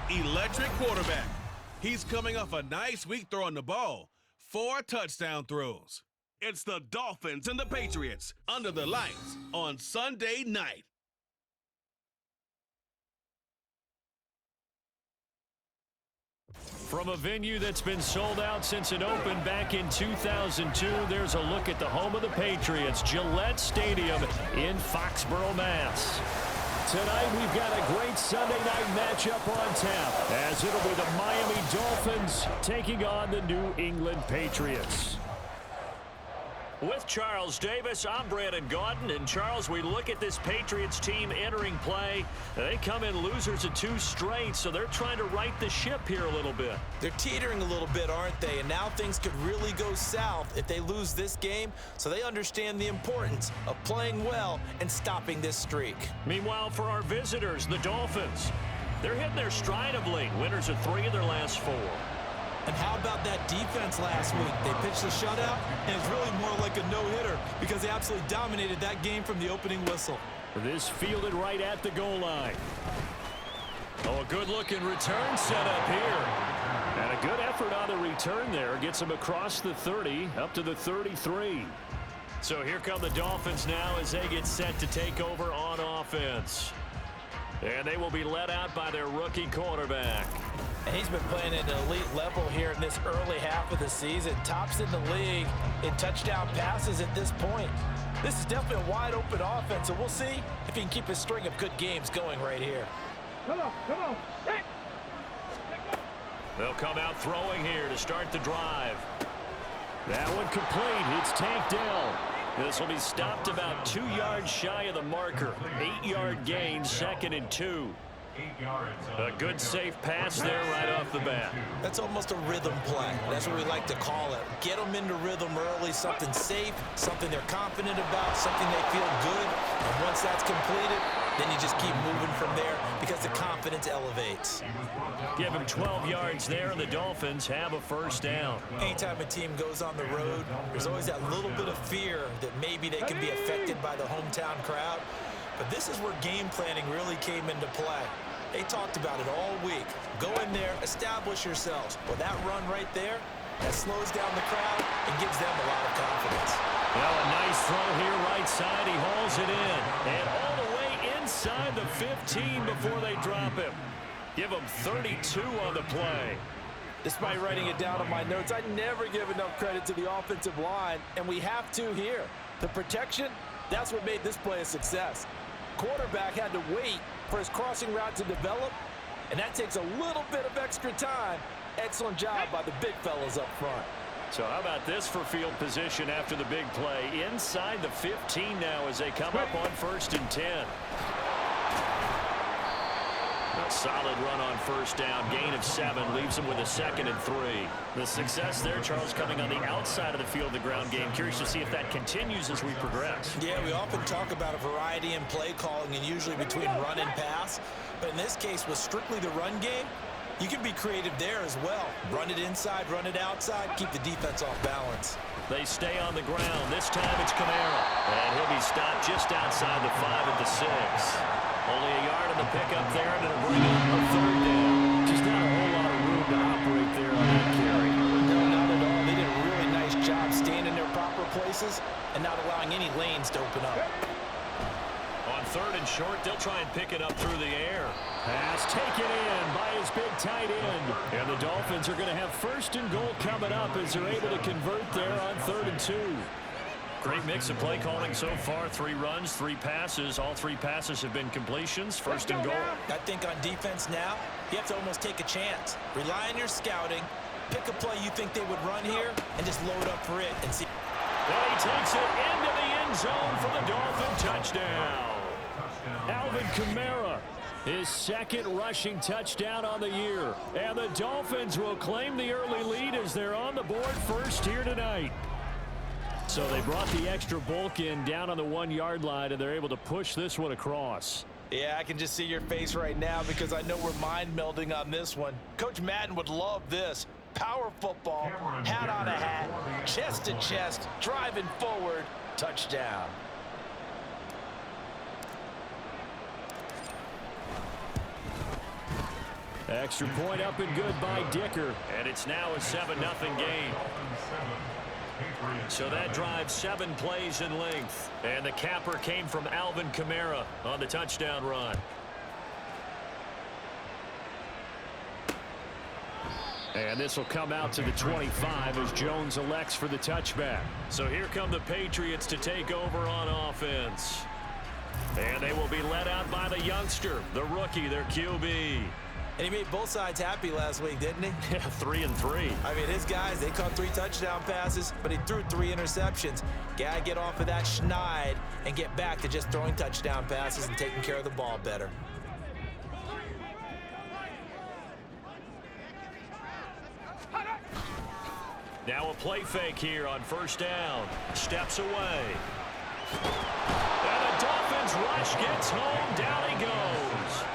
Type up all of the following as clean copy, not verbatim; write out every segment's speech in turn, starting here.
electric quarterback. He's coming off a nice week throwing the ball. 4 touchdown throws. It's the Dolphins and the Patriots under the lights on Sunday night. From a venue that's been sold out since it opened back in 2002, there's a look at the home of the Patriots, Gillette Stadium in Foxborough, Mass. Tonight we've got a great Sunday night matchup on tap, as it'll be the Miami Dolphins taking on the New England Patriots. With Charles Davis, I'm Brandon Gaudin. And Charles, we look at this Patriots team entering play. They come in losers of 2 straight, so they're trying to right the ship here a little bit. They're teetering a little bit, aren't they? And now things could really go south if they lose this game, so they understand the importance of playing well and stopping this streak. Meanwhile, for our visitors, the Dolphins, they're hitting their stride of late. Winners of 3 of their last 4. And how about that defense last week? They pitched the shutout, and it's really more like a no-hitter because they absolutely dominated that game from the opening whistle. This fielded right at the goal line. Oh, a good-looking return set up here. And a good effort on the return there. Gets him across the 30, up to the 33. So here come the Dolphins now as they get set to take over on offense. And they will be led out by their rookie quarterback. And he's been playing at an elite level here in this early half of the season. Tops in the league in touchdown passes at this point. This is definitely a wide-open offense, and we'll see if he can keep his string of good games going right here. Come on. Hey. They'll come out throwing here to start the drive. That one complete. It's tanked down. This will be stopped about 2 yards shy of the marker. 8-yard gain, 2nd and 2. A good safe pass there right off the bat. That's almost a rhythm play. That's what we like to call it. Get them into rhythm early, something safe, something they're confident about, something they feel good. And once that's completed, then you just keep moving from there because the confidence elevates. Give them 12 yards there, and the Dolphins have a first down. Anytime a team goes on the road, there's always that little bit of fear that maybe they can be affected by the hometown crowd. But this is where game planning really came into play. They talked about it all week. Go in there, establish yourselves. Well, that run right there, that slows down the crowd and gives them a lot of confidence. Well, a nice throw here right side. He hauls it in. And all the way inside the 15 before they drop him. Give him 32 on the play. Despite writing it down on my notes, I never give enough credit to the offensive line, and we have to here. The protection, that's what made this play a success. Quarterback had to wait for his crossing route to develop, and that takes a little bit of extra time. Excellent job by the big fellas up front. So how about this for field position after the big play? Inside the 15 now as they come up on 1st and 10. A solid run on first down. Gain of 7 leaves them with a 2nd and 3. The success there, Charles, coming on the outside of the field, the ground game. Curious to see if that continues as we progress. Yeah, we often talk about a variety in play calling and usually between run and pass. But in this case, with strictly the run game, you can be creative there as well. Run it inside, run it outside, keep the defense off balance. They stay on the ground. This time it's Kamara. And he'll be stopped just outside the 5 at the 6. Only a yard on the pickup there, and it'll bring up a 3rd down. Just not a whole lot of room to operate there on that carry. No, not at all. They did a really nice job staying in their proper places and not allowing any lanes to open up. On 3rd and short, they'll try and pick it up through the air. Pass taken in by his big tight end. And the Dolphins are going to have 1st and goal coming up as they're able to convert there on 3rd and 2. Great mix of play calling so far. 3 runs, 3 passes. All 3 passes have been completions. 1st and goal. I think on defense now, you have to almost take a chance. Rely on your scouting. Pick a play you think they would run here and just load up for it and see. And he takes it into the end zone for the Dolphin touchdown. Alvin Kamara, his 2nd rushing touchdown on the year. And the Dolphins will claim the early lead as they're on the board first here tonight. So they brought the extra bulk in down on the 1-yard line, and they're able to push this one across. Yeah, I can just see your face right now because I know we're mind melding on this one. Coach Madden would love this. Power football, hat on a hat, chest to chest, driving forward, touchdown. Extra point up and good by Dicker. And it's now a 7-0 game. So that drives 7 plays in length. And the capper came from Alvin Kamara on the touchdown run. And this will come out to the 25 as Jones elects for the touchback. So here come the Patriots to take over on offense. And they will be led out by the youngster, the rookie, their QB. And he made both sides happy last week, didn't he? Yeah, 3-3. I mean, his guys, they caught 3 touchdown passes, but he threw 3 interceptions. Gotta get off of that schneid and get back to just throwing touchdown passes and taking care of the ball better. Now a play fake here on first down. Steps away. And the Dolphins rush gets home. Down he goes.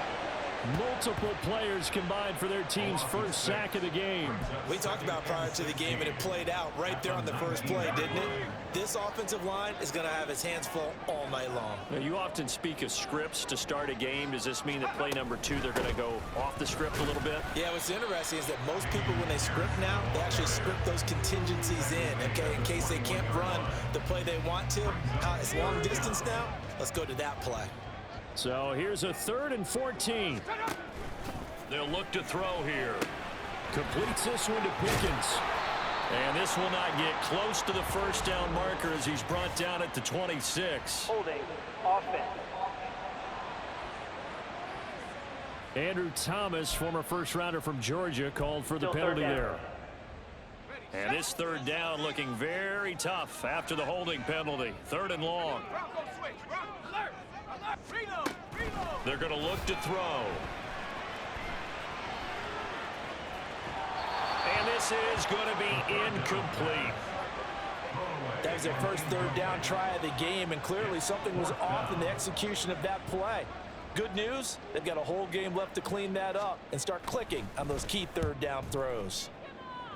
Multiple players combined for their team's first sack of the game. We talked about prior to the game, and it played out right there on the first play, didn't it? This offensive line is going to have its hands full all night long. Now, you often speak of scripts to start a game. Does this mean that play number 2, they're going to go off the script a little bit? Yeah, what's interesting is that most people, when they script now, they actually script those contingencies in, okay, in case they can't run the play they want to. It's long distance now. Let's go to that play. So here's a 3rd and 14. They'll look to throw here. Completes this one to Pickens. And this will not get close to the first down marker as he's brought down at the 26. Holding offense. Andrew Thomas, former first-rounder from Georgia, called for the penalty there. And this 3rd down looking very tough after the holding penalty. 3rd and long. They're going to look to throw. And this is going to be incomplete. That was their first 3rd down try of the game, and clearly something was off in the execution of that play. Good news, they've got a whole game left to clean that up and start clicking on those key 3rd down throws.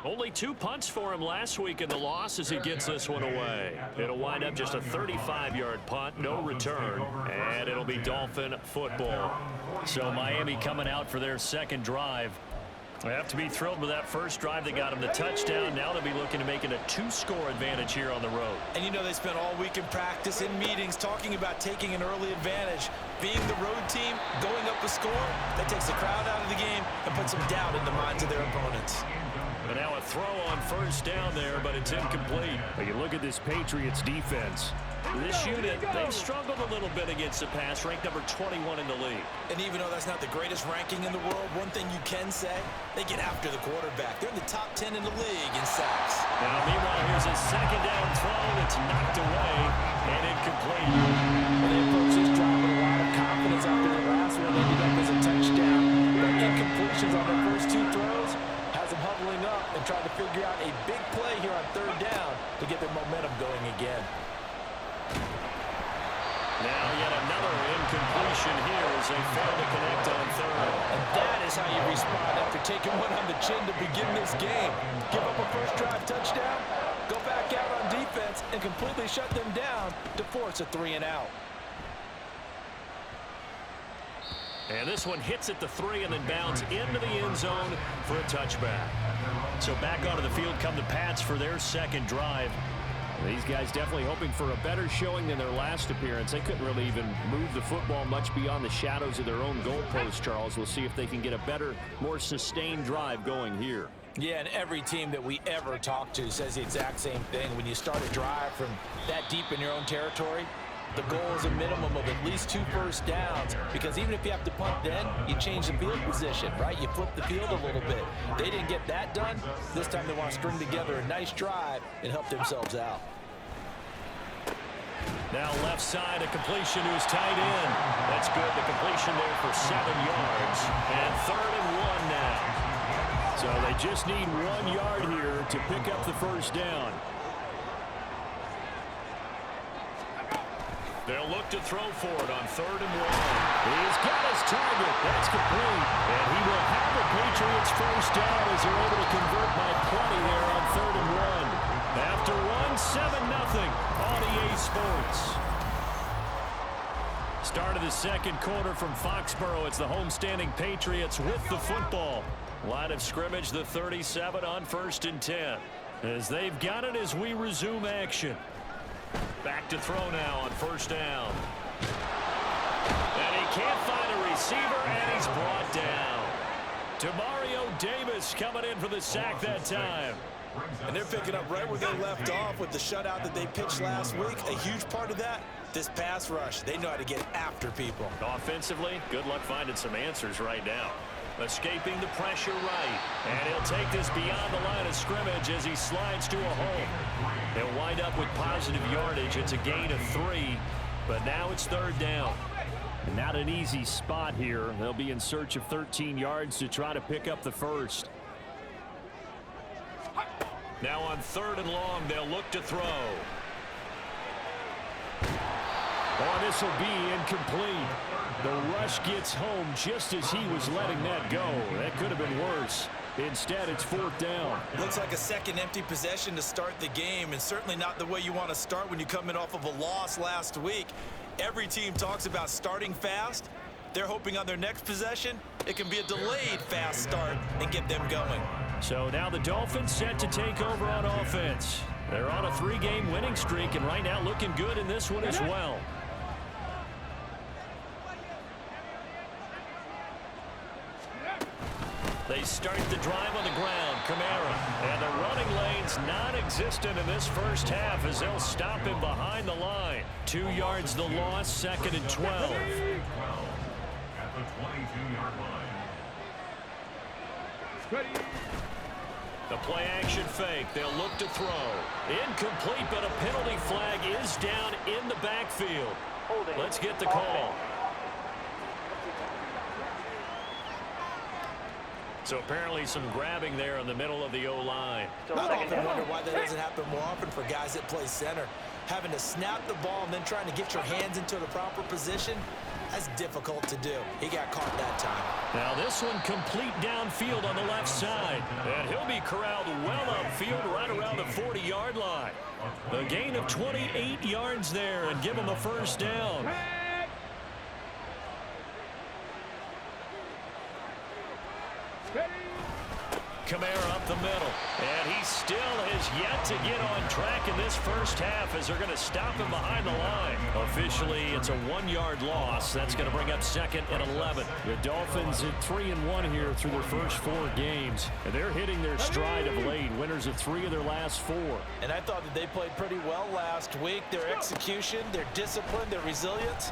Only 2 punts for him last week in the loss as he gets this one away. It'll wind up just a 35-yard punt, no return, and it'll be Dolphin football. So Miami coming out for their second drive. They have to be thrilled with that first drive. They got him the touchdown. Now they'll be looking to make it a 2-score advantage here on the road. And you know they spent all week in practice, in meetings, talking about taking an early advantage. Being the road team, going up a score, that takes the crowd out of the game and puts some doubt in the minds of their opponents. And now a throw on first down there, but it's incomplete. But you look at this Patriots defense. This unit, they've struggled a little bit against the pass, ranked number 21 in the league. And even though that's not the greatest ranking in the world, one thing you can say, they get after the quarterback. They're in the top 10 in the league in sacks. Now, meanwhile, here's a 2nd down throw that's knocked away and incomplete. Well, they approach this drive with a lot of confidence after the last one ended up as a touchdown. But incompletions on their first 2 throws has them huddling up and trying to figure out a big play here on 3rd down to get their momentum going again. Now yet another incompletion here as they fail to connect on 3rd. And that is how you respond after taking one on the chin to begin this game. Give up a first drive touchdown, go back out on defense, and completely shut them down to force a 3-and-out. And this one hits at the 3 and then bounds into the end zone for a touchback. So back onto the field come the Pats for their second drive. These guys definitely hoping for a better showing than their last appearance. They couldn't really even move the football much beyond the shadows of their own goalpost, Charles. We'll see if they can get a better, more sustained drive going here. Yeah, and every team that we ever talk to says the exact same thing. When you start a drive from that deep in your own territory, the goal is a minimum of at least 2 first downs, because even if you have to punt then, you change the field position, right? You flip the field a little bit. They didn't get that done. This time they want to string together a nice drive and help themselves out. Now left side, a completion to his tight end. That's good. The completion there for 7 yards. And 3rd and 1 now. So they just need 1 yard here to pick up the first down. They'll look to throw for it on 3rd and 1. He's got his target. That's complete. And he will have the Patriots first down as they're able to convert by plenty there on 3rd and 1. After 1, 7-0 on EA Sports. Start of the second quarter from Foxborough. It's the homestanding Patriots with the football. Line of scrimmage, the 37 on 1st and 10. As they've got it as we resume action. Back to throw now on 1st down. And he can't find a receiver, and he's brought down. Demario Davis coming in for the sack that time. And they're picking up right where they left off with the shutout that they pitched last week. A huge part of that, this pass rush. They know how to get after people. Offensively, good luck finding some answers right now. Escaping the pressure right. And he'll take this beyond the line of scrimmage as he slides to a hole. They'll wind up with positive yardage. It's a gain of 3, but now it's 3rd down. Not an easy spot here. They'll be in search of 13 yards to try to pick up the first. Now on 3rd and long, they'll look to throw. Oh, this will be incomplete. The rush gets home just as he was letting that go. That could have been worse. Instead, it's 4th down. Looks like a second empty possession to start the game, and certainly not the way you want to start when you come in off of a loss last week. Every team talks about starting fast. They're hoping on their next possession, it can be a delayed fast start and get them going. So now the Dolphins set to take over on offense. They're on a 3-game winning streak, and right now looking good in this one as well. They start the drive on the ground. Kamara. And the running lane's non-existent in this first half as they'll stop him behind the line. 2 yards the loss, 2nd and 12. At the 22-yard line. The play action fake. They'll look to throw. Incomplete, but a penalty flag is down in the backfield. Let's get the call. So apparently some grabbing there in the middle of the O-line. I often wonder why that doesn't happen more often for guys that play center. Having to snap the ball and then trying to get your hands into the proper position, that's difficult to do. He got caught that time. Now this one complete downfield on the left side. And he'll be corralled well upfield right around the 40-yard line. A gain of 28 yards there and give him a 1st down. Kamara up the middle, and he still has yet to get on track in this first half as they're going to stop him behind the line. Officially, it's a 1-yard loss. That's going to bring up 2nd and 11. The Dolphins at 3-1 here through their first 4 games, and they're hitting their stride of late. Winners of 3 of their last 4. And I thought that they played pretty well last week. Their execution, their discipline, their resilience,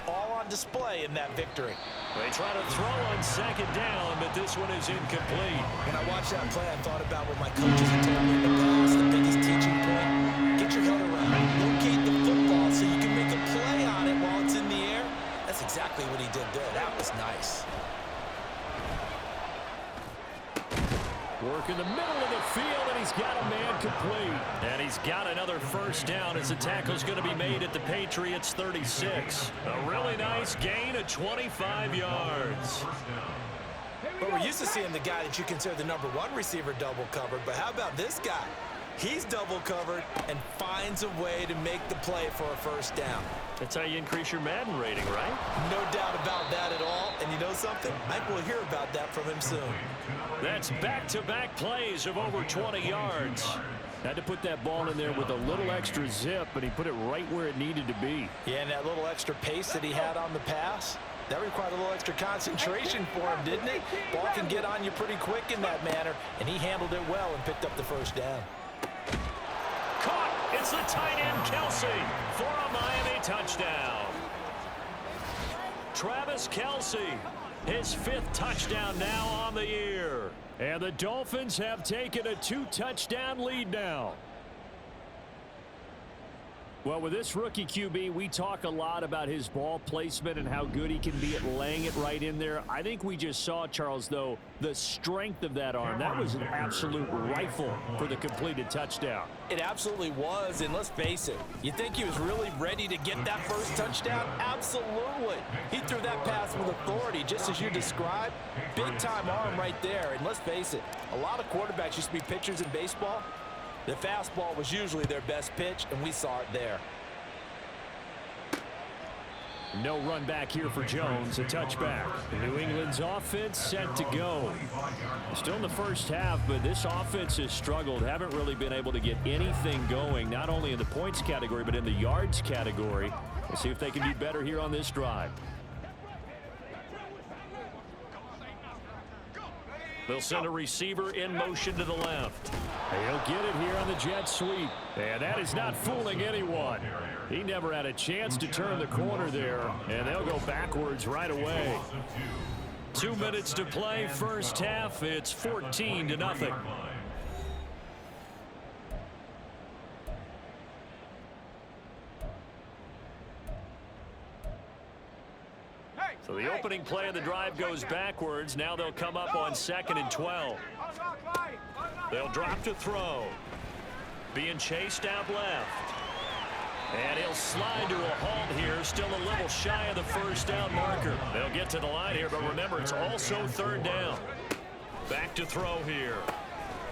all on display in that victory. They try to throw on 2nd down, but this one is incomplete. When I watched that play, I thought about what my coaches had told me in the past. The biggest teaching point, get your head around, locate the football so you can make a play on it while it's in the air. That's exactly what he did there. That was nice. Work in the middle of the field, and he's got a man complete. And he's got another 1st down as the tackle's going to be made at the Patriots 36. A really nice gain of 25 yards. But we're used to seeing the guy that you consider the #1 receiver double covered. But how about this guy? He's double covered and finds a way to make the play for a 1st down. That's how you increase your Madden rating, right? No doubt about that at all. And you know something? I think we'll hear about that from him soon. That's back-to-back plays of over 20 yards. Had to put that ball in there with a little extra zip, but he put it right where it needed to be. Yeah, and that little extra pace that he had on the pass, that required a little extra concentration for him, didn't it? Ball can get on you pretty quick in that manner, and he handled it well and picked up the 1st down. Caught! It's the tight end, Kelsey, for a Miami touchdown. Travis Kelsey, his 5th touchdown now on the year. And the Dolphins have taken a 2-touchdown lead now. Well, with this rookie QB, we talk a lot about his ball placement and how good he can be at laying it right in there. I think we just saw, Charles, though, the strength of that arm. That was an absolute rifle for the completed touchdown. It absolutely was, and let's face it, you think he was really ready to get that 1st touchdown? Absolutely. He threw that pass with authority, just as you described. Big-time arm right there, and let's face it, a lot of quarterbacks used to be pitchers in baseball. The fastball was usually their best pitch, and we saw it there. No run back here for Jones, a touchback. New England's offense set to go. Still in the first half, but this offense has struggled. Haven't really been able to get anything going, not only in the points category, but in the yards category. We'll see if they can do better here on this drive. They'll send a receiver in motion to the left. He'll get it here on the jet sweep. And that is not fooling anyone. He never had a chance to turn the corner there, and they'll go backwards right away. 2 minutes to play, first half. It's 14-0. So the opening play of the drive goes backwards. Now they'll come up on 2nd and 12. They'll drop to throw. Being chased out left. And he'll slide to a halt here. Still a little shy of the first down marker. They'll get to the line here, but remember, it's also 3rd down. Back to throw here.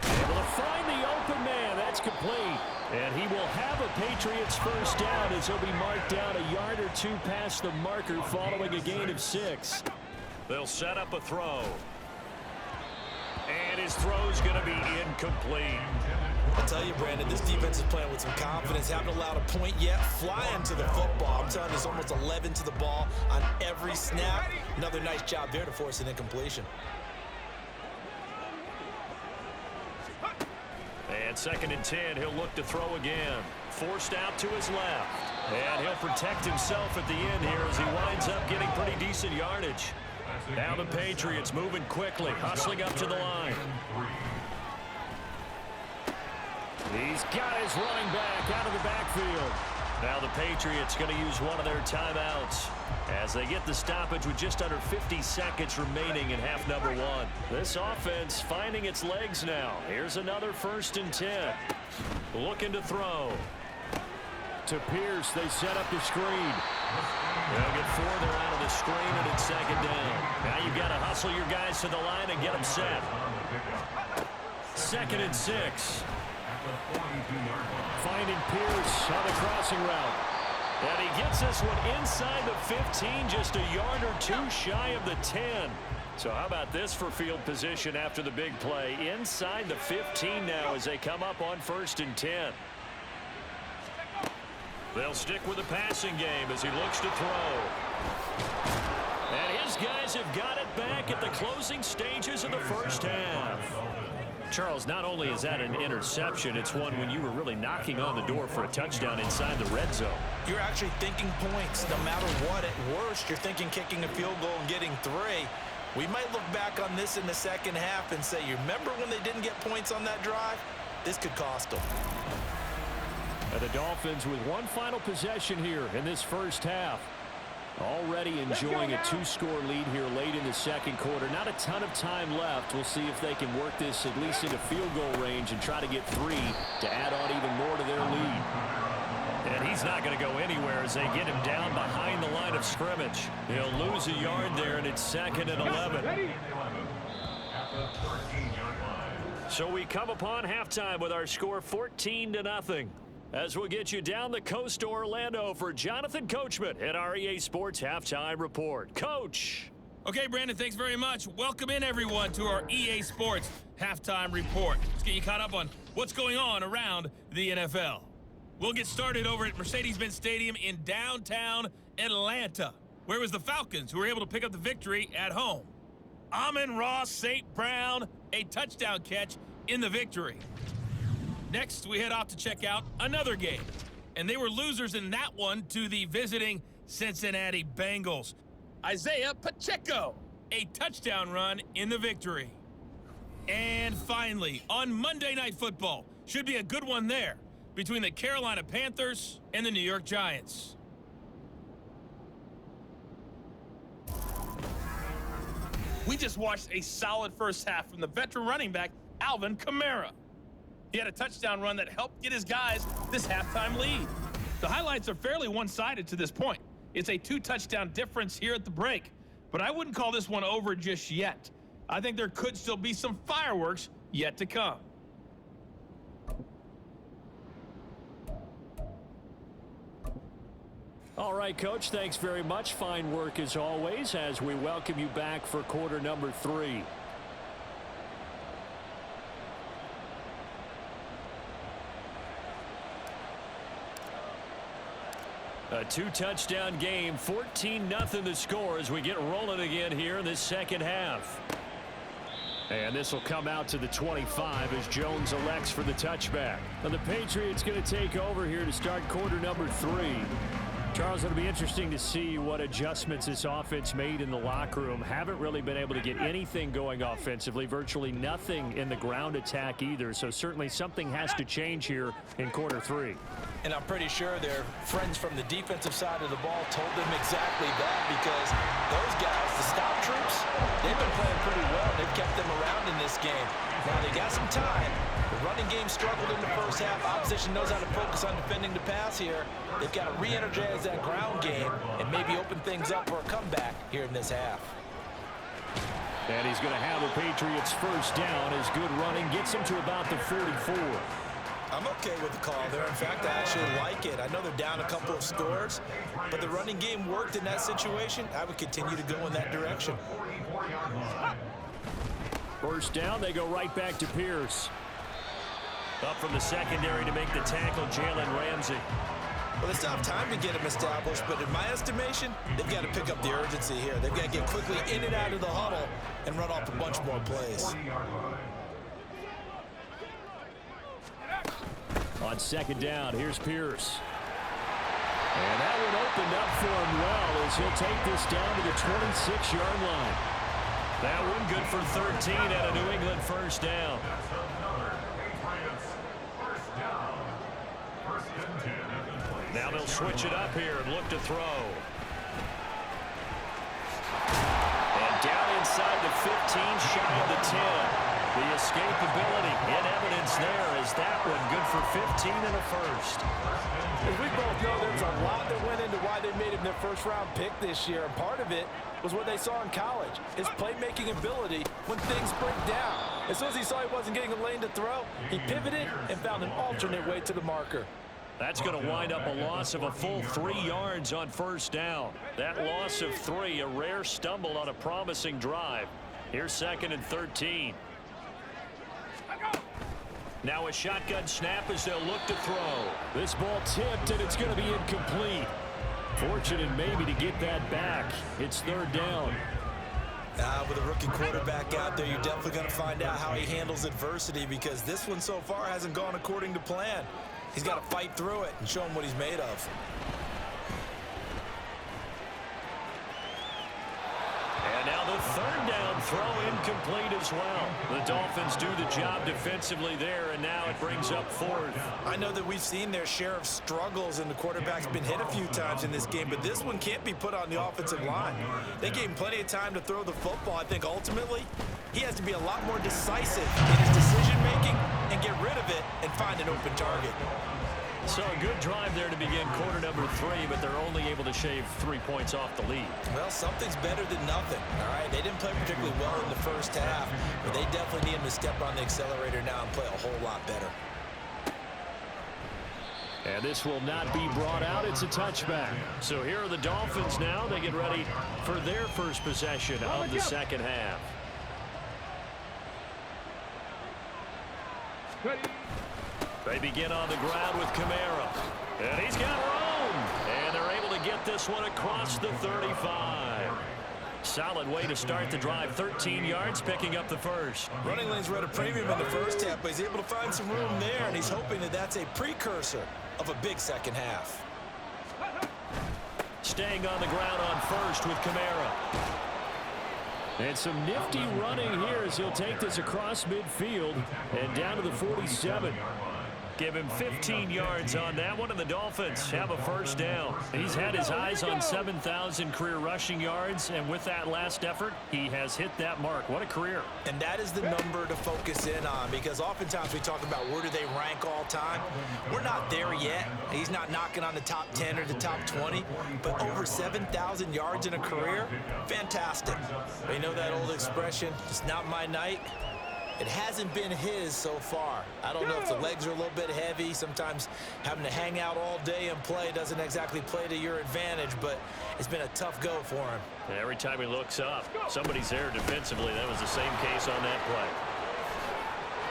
Able to find the open man. That's complete. And he will have a Patriots first down as he'll be marked down a yard or 2 past the marker following a gain of 6. They'll set up a throw. And his throw's going to be incomplete. I'll tell you, Brandon, this defense is playing with some confidence. Haven't allowed a point yet. Flying to the football. I'm telling you, there's almost 11 to the ball on every snap. Another nice job there to force an incompletion. And 2nd and 10, he'll look to throw again. Forced out to his left. And he'll protect himself at the end here as he winds up getting pretty decent yardage. Now the Patriots moving quickly, hustling up to the line. He's got his running back out of the backfield. Now the Patriots going to use one of their timeouts as they get the stoppage with just under 50 seconds remaining in half number 1. This offense finding its legs now. Here's another 1st and 10. Looking to throw. To Pierce, they set up the screen. They'll get 4 there out of the screen, and it's 2nd down. Now you've got to hustle your guys to the line and get them set. 2nd and 6. Finding Pierce on the crossing route. And he gets this one inside the 15, just a yard or 2 shy of the 10. So how about this for field position after the big play? Inside the 15 now as they come up on 1st and 10. They'll stick with the passing game as he looks to throw. And his guys have got it back at the closing stages of the first half. Charles, not only is that an interception, it's one when you were really knocking on the door for a touchdown inside the red zone. You're actually thinking points. No matter what, at worst, you're thinking kicking a field goal and getting 3. We might look back on this in the second half and say, you remember when they didn't get points on that drive? This could cost them. And the Dolphins with one final possession here in this first half. Already enjoying a 2-score lead here late in the second quarter. Not a ton of time left. We'll see if they can work this at least into field goal range and try to get 3 to add on even more to their lead. And he's not going to go anywhere as they get him down behind the line of scrimmage. He'll lose a yard there, and it's 2nd and 11. So we come upon halftime with our score 14-0. As we'll get you down the coast to Orlando for Jonathan Coachman at our EA Sports Halftime Report. Coach. Okay, Brandon, thanks very much. Welcome in, everyone, to our EA Sports Halftime Report. Let's get you caught up on what's going on around the NFL. We'll get started over at Mercedes-Benz Stadium in downtown Atlanta, where it was the Falcons who were able to pick up the victory at home. Amon-Ra St. Brown, a touchdown catch in the victory. Next, we head off to check out another game. And they were losers in that one to the visiting Cincinnati Bengals. Isaiah Pacheco, a touchdown run in the victory. And finally, on Monday Night Football, should be a good one there, between the Carolina Panthers and the New York Giants. We just watched a solid first half from the veteran running back, Alvin Kamara. He had a touchdown run that helped get his guys this halftime lead. The highlights are fairly one-sided to this point. It's a 2-touchdown difference here at the break, but I wouldn't call this one over just yet. I think there could still be some fireworks yet to come. All right, Coach, thanks very much. Fine work as always as we welcome you back for quarter number 3. A 2-touchdown game, 14-0 the score as we get rolling again here in this second half. And this will come out to the 25 as Jones elects for the touchback. Now the Patriots going to take over here to start quarter number 3. Charles, it'll be interesting to see what adjustments this offense made in the locker room. Haven't really been able to get anything going offensively, virtually nothing in the ground attack either. So certainly something has to change here in quarter 3. And I'm pretty sure their friends from the defensive side of the ball told them exactly that, because those guys, the stop troops, they've been playing pretty well. They've kept them around in this game. Now they got some time. The running game struggled in the first half. Opposition knows how to focus on defending the pass here. They've got to re-energize that ground game and maybe open things up for a comeback here in this half. And he's going to have the Patriots first down as good running gets him to about the 44. I'm okay with the call there. In fact, I actually like it. I know they're down a couple of scores, but the running game worked in that situation. I would continue to go in that direction. First down, they go right back to Pierce. Up from the secondary to make the tackle, Jalen Ramsey. Well, they still have time to get him established, but in my estimation, they've got to pick up the urgency here. They've got to get quickly in and out of the huddle and run off a bunch more plays. On second down, here's Pierce. And that one opened up for him well as he'll take this down to the 26-yard line. That one good for 13 at a New England first down. Now they'll switch it up here and look to throw. And down inside the 15, shy of the 10. The escapability in evidence there as that one good for 15 and a first. As we both know, there's a lot that went into why they made him their first-round pick this year, and part of it was what they saw in college, his playmaking ability when things break down. As soon as he saw he wasn't getting a lane to throw, he pivoted and found an alternate way to the marker. That's going to wind up a loss of a full 3 yards on first down. That loss of 3, a rare stumble on a promising drive. Here's second and 13. Now a shotgun snap as they'll look to throw. This ball tipped, and it's going to be incomplete. Fortunate maybe to get that back. It's third down. With a rookie quarterback out there, you're definitely going to find out how he handles adversity, because this one so far hasn't gone according to plan. He's got to fight through it and show him what he's made of. And now the third down throw incomplete as well. The Dolphins do the job defensively there, and now it brings up fourth. I know that we've seen their share of struggles, and the quarterback's been hit a few times in this game, but this one can't be put on the offensive line. They gave him plenty of time to throw the football. I think ultimately he has to be a lot more decisive in his decision-making and get rid of it and find an open target. So a good drive there to begin quarter number 3, but they're only able to shave 3 points off the lead. Well, something's better than nothing, all right? They didn't play particularly well in the first half, but they definitely need him to step on the accelerator now and play a whole lot better. And this will not be brought out. It's a touchback. So here are the Dolphins now. They get ready for their first possession of the second half. They begin on the ground with Kamara. And he's got room. And they're able to get this one across the 35. Solid way to start the drive. 13 yards, picking up the first. Running lanes were at a premium in the first half, but he's able to find some room there, and he's hoping that that's a precursor of a big second half. Staying on the ground on first with Kamara. And some nifty running here as he'll take this across midfield and down to the 47. Give him 15 yards on that one, and the Dolphins have a first down. He's had his eyes on 7,000 career rushing yards, and with that last effort, he has hit that mark. What a career. And that is the number to focus in on, because oftentimes we talk about where do they rank all time. We're not there yet. He's not knocking on the top 10 or the top 20, but over 7,000 yards in a career, fantastic. You know that old expression, it's not my night. It hasn't been his so far. I don't know if the legs are a little bit heavy. Sometimes having to hang out all day and play doesn't exactly play to your advantage, but it's been a tough go for him. And every time he looks up, somebody's there defensively. That was the same case on that play.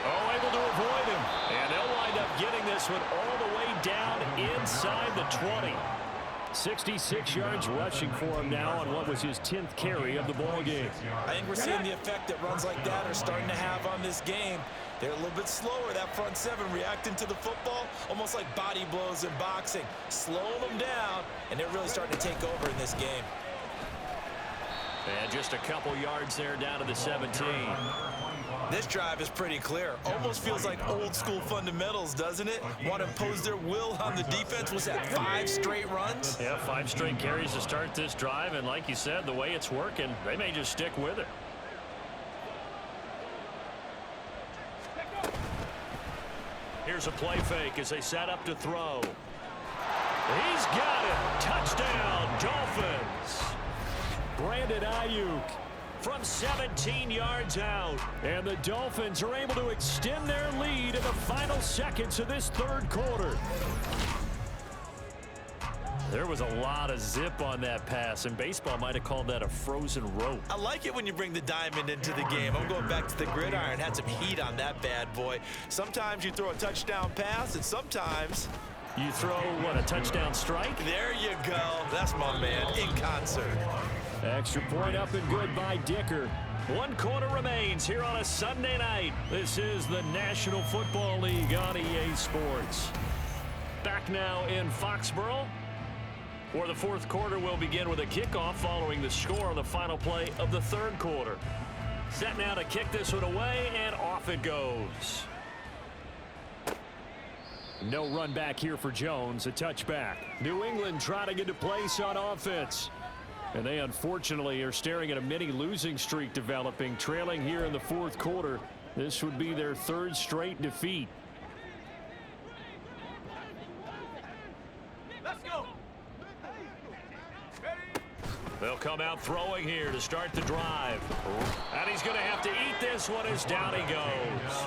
Oh, able to avoid him. And they'll wind up getting this one all the way down inside the 20. 66 yards rushing for him now on what was his 10th carry of the ball game. I think we're seeing the effect that runs like that are starting to have on this game. They're a little bit slower, that front seven, reacting to the football, almost like body blows in boxing, slowing them down, and they're really starting to take over in this game. And just a couple yards there down to the 17. This drive is pretty clear. Almost feels like old school fundamentals, doesn't it? Want to impose their will on the defense. Was that 5 straight runs? Yeah, 5 straight carries to start this drive, and like you said, the way it's working, they may just stick with it. Here's a play fake as they set up to throw. He's got it. Touchdown, Dolphins. Brandon Ayuk from 17 yards out. And the Dolphins are able to extend their lead in the final seconds of this third quarter. There was a lot of zip on that pass, and baseball might have called that a frozen rope. I like it when you bring the diamond into the game. I'm going back to the gridiron. Had some heat on that bad boy. Sometimes you throw a touchdown pass, and sometimes you throw, what, a touchdown strike? There you go. That's my man in concert. Extra point up and good by Dicker. 1 quarter remains here on a Sunday night. This is the National Football League on EA Sports. Back now in Foxborough, where the fourth quarter will begin with a kickoff following the score on the final play of the third quarter. Set now to kick this one away, and off it goes. No run back here for Jones, a touchback. New England trying to get to place on offense. And they unfortunately are staring at a mini losing streak developing, trailing here in the fourth quarter. This would be their 3rd straight defeat. Let's go. They'll come out throwing here to start the drive. And he's going to have to eat this one as down he goes.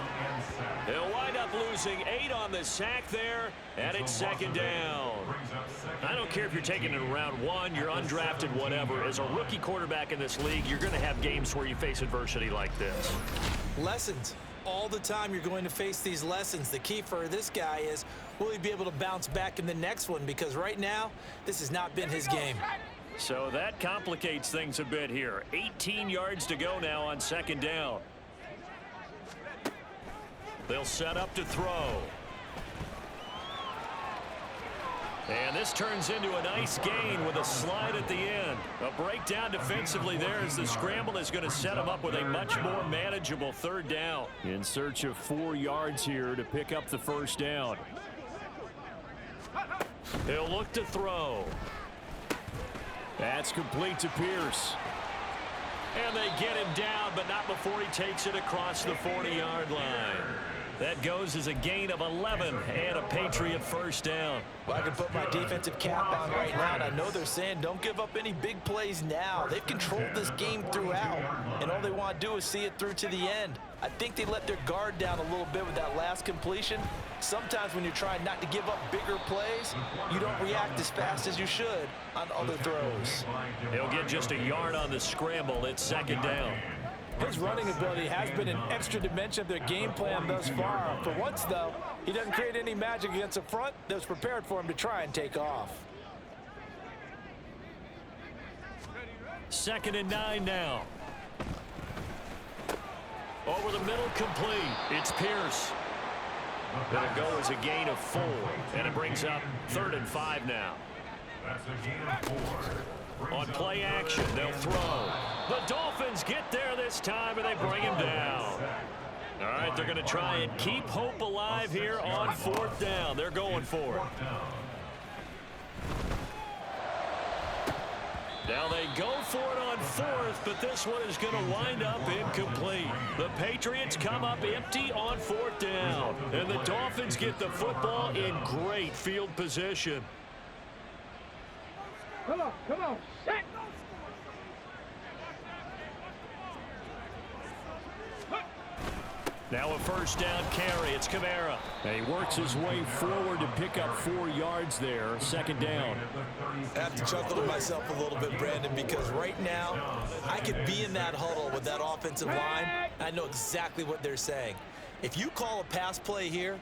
They'll wind up losing 8 on the sack there, and it's 2nd down. I don't care if you're taking it in round 1, you're undrafted, whatever. As a rookie quarterback in this league, you're going to have games where you face adversity like this. Lessons. All the time you're going to face these lessons. The key for this guy is, will he be able to bounce back in the next one? Because right now, this has not been his game. So that complicates things a bit here. 18 yards to go now on 2nd down. They'll set up to throw. And this turns into a nice gain with a slide at the end. A breakdown defensively there as the scramble is going to set him up with a much more manageable 3rd down. In search of 4 yards here to pick up the 1st down. He'll look to throw. That's complete to Pierce. And they get him down, but not before he takes it across the 40-yard line. That goes as a gain of 11 and a Patriot 1st down. Well, I can put my defensive cap on right now, and I know they're saying don't give up any big plays now. They've controlled this game throughout, and all they want to do is see it through to the end. I think they let their guard down a little bit with that last completion. Sometimes when you're trying not to give up bigger plays, you don't react as fast as you should on other throws. He'll get just a yard on the scramble. It's 2nd down. His running ability has been an extra dimension of their game plan thus far. For once, though, he doesn't create any magic against a front that was prepared for him to try and take off. 2nd and 9 now. Over the middle, complete. It's Pierce. It'll go as a gain of 4, and it brings up 3rd and 5 now. That's a gain of 4. On play action, they'll throw. The Dolphins get there this time, and they bring him down. All right, they're going to try and keep hope alive here on 4th down. They're going for it. Now they go for it on 4th, but this one is going to wind up incomplete. The Patriots come up empty on 4th down, and the Dolphins get the football in great field position. Come on, set. Now a first down carry. It's Kamara. And he works his way forward to pick up 4 yards there. Second down. I have to chuckle to myself a little bit, Brandon, because right now I could be in that huddle with that offensive line. I know exactly what they're saying. If you call a pass play here,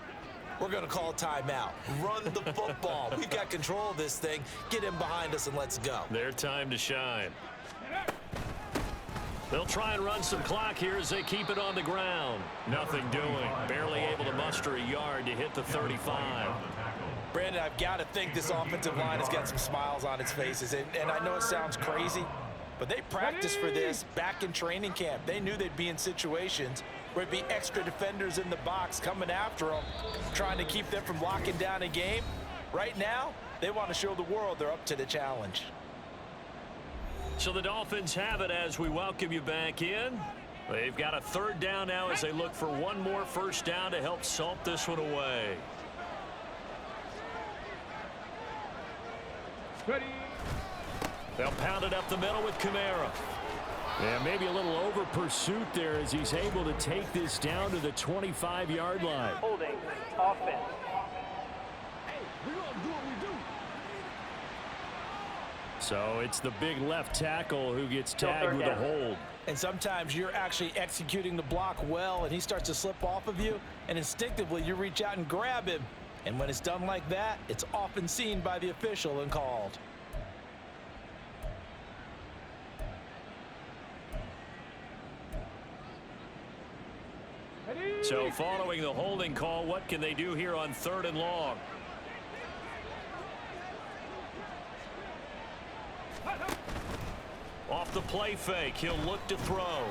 we're going to call a timeout. Run the football. We've got control of this thing. Get him behind us and let's go. Their time to shine. They'll try and run some clock here as they keep it on the ground. Nothing doing. Barely able to muster a yard to hit the 35. Brandon, I've got to think this offensive line has got some smiles on its faces. And I know it sounds crazy, but they practiced for this back in training camp. They knew they'd be in situations where it'd be extra defenders in the box coming after them, trying to keep them from locking down a game. Right now, they want to show the world they're up to the challenge. So the Dolphins have it as we welcome you back in. They've got a third down now as they look for one more first down to help salt this one away. Ready. They'll pound it up the middle with Kamara. And maybe a little over pursuit there as he's able to take this down to the 25-yard line. Holding offense. So it's the big left tackle who gets tagged with a hold. And sometimes you're actually executing the block well, and he starts to slip off of you, and instinctively you reach out and grab him. And when it's done like that, it's often seen by the official and called. So following the holding call, what can they do here on 3rd and long? Off the play fake, he'll look to throw.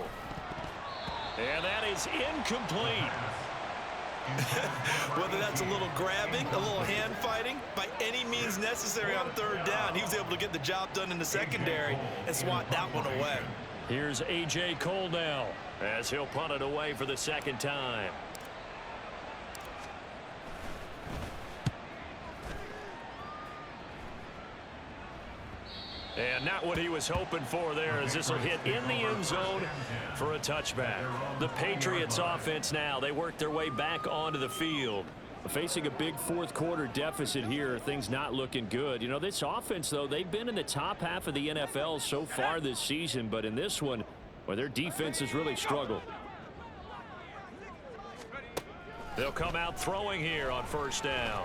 And that is incomplete. Whether that's a little grabbing, a little hand fighting, by any means necessary on 3rd down, he was able to get the job done in the secondary and swat that one away. Here's A.J. Cole now as he'll punt it away for the second time. And not what he was hoping for there as this will hit in the end zone for a touchback. The Patriots offense now, they work their way back onto the field. Facing a big fourth quarter deficit here, things not looking good. You know, this offense, though, they've been in the top half of the NFL so far this season, but in this one, well, their defense has really struggled. They'll come out throwing here on first down.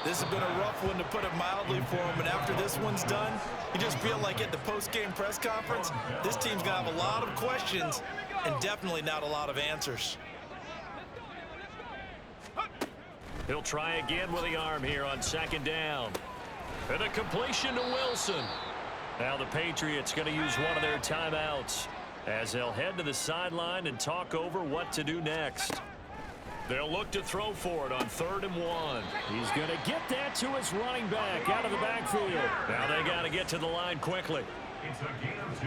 This has been a rough one, to put it mildly, for him. And after this one's done, you just feel like at the post-game press conference, this team's going to have a lot of questions and definitely not a lot of answers. He'll try again with the arm here on second down. And a completion to Wilson. Now the Patriots going to use one of their timeouts as they'll head to the sideline and talk over what to do next. They'll look to throw for it on 3rd and 1. He's going to get that to his running back out of the backfield. Now they got to get to the line quickly. It's a gain of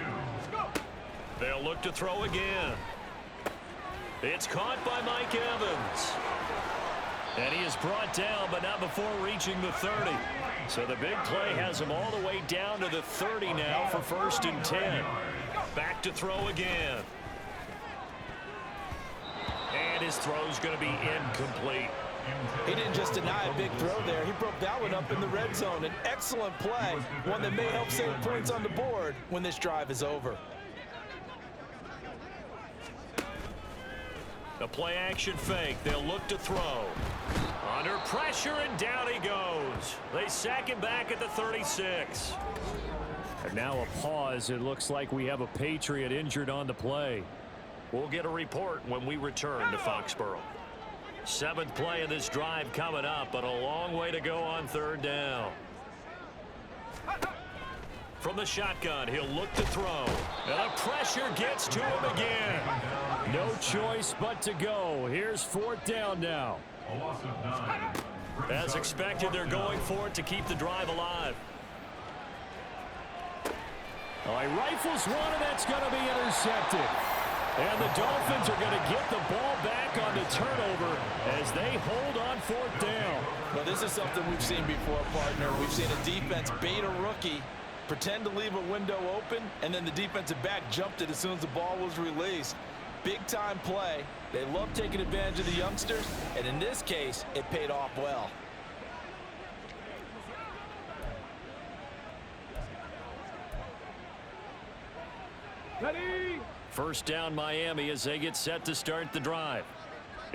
2. They'll look to throw again. It's caught by Mike Evans. And he is brought down, but not before reaching the 30. So the big play has him all the way down to the 30 now for 1st and 10. Back to throw again. And his throw's going to be incomplete. He didn't just deny a big throw there. He broke that one up in the red zone. An excellent play, one that may help save points on the board when this drive is over. The play action fake. They'll look to throw. Under pressure, and down he goes. They sack him back at the 36. And now a pause. It looks like we have a Patriot injured on the play. We'll get a report when we return to Foxborough. 7th play of this drive coming up, but a long way to go on 3rd down. From the shotgun, he'll look to throw. And the pressure gets to him again. No choice but to go. Here's 4th down now. A loss of 9. As expected, they're going for it to keep the drive alive. Oh, he rifles one, and that's going to be intercepted. And the Dolphins are going to get the ball back on the turnover as they hold on 4th down. Well, this is something we've seen before, partner. We've seen a defense bait a rookie, pretend to leave a window open, and then the defensive back jumped it as soon as the ball was released. big-time play. They love taking advantage of the youngsters, and in this case, it paid off well. Ready? First down Miami as they get set to start the drive.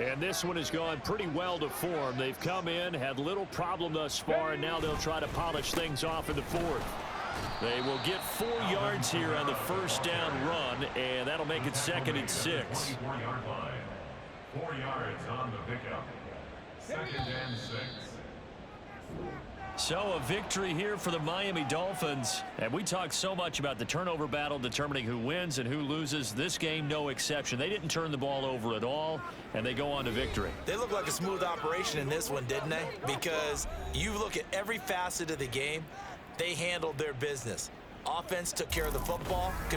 And this one has gone pretty well to form. They've come in, had little problem thus far, and now they'll try to polish things off in the fourth. They will get 4 yards here on the first down run, and that'll make it 2nd and 6. 24-yard line. 4 yards on the pickup. 2nd and 6. So a victory here for the Miami Dolphins. And we talk so much about the turnover battle determining who wins and who loses. This game, no exception. They didn't turn the ball over at all, and they go on to victory. They look like a smooth operation in this one, didn't they? Because you look at every facet of the game, they handled their business. Offense took care of the football, could